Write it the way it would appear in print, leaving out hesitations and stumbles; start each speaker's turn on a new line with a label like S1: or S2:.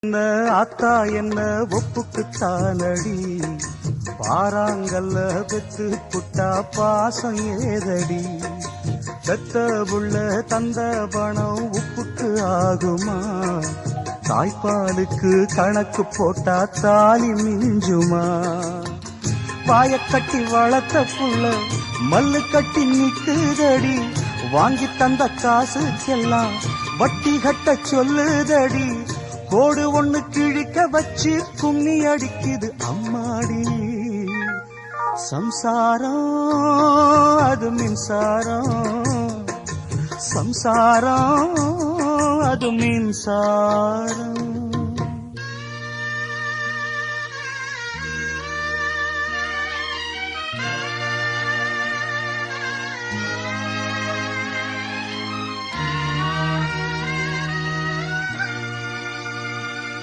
S1: என்ன ஆத்தா என்ன ஒப்புக்குத்தானடி, பாறாங்கல்ல பெத்து புட்டா பாசம் ஏதடி, பெத்த புள்ள தந்த பணம் உப்புக்கு ஆகுமா, தாய்ப்பாலுக்கு கணக்கு போட்டா தாலி மிஞ்சுமா, பாயக்கட்டி வளர்த்த புள்ள மல்லு கட்டி நிக்குதடி, வாங்கி தந்த காசுக்கெல்லாம் வட்டி கட்ட சொல்லுதடி, கோடு ஒண்ணு கிழிக்க வச்சு கும்மி அடிக்குது அம்மாடி, சம்சாரம் அது மின்சாரம், சம்சாரம் அது மின்சாரம்.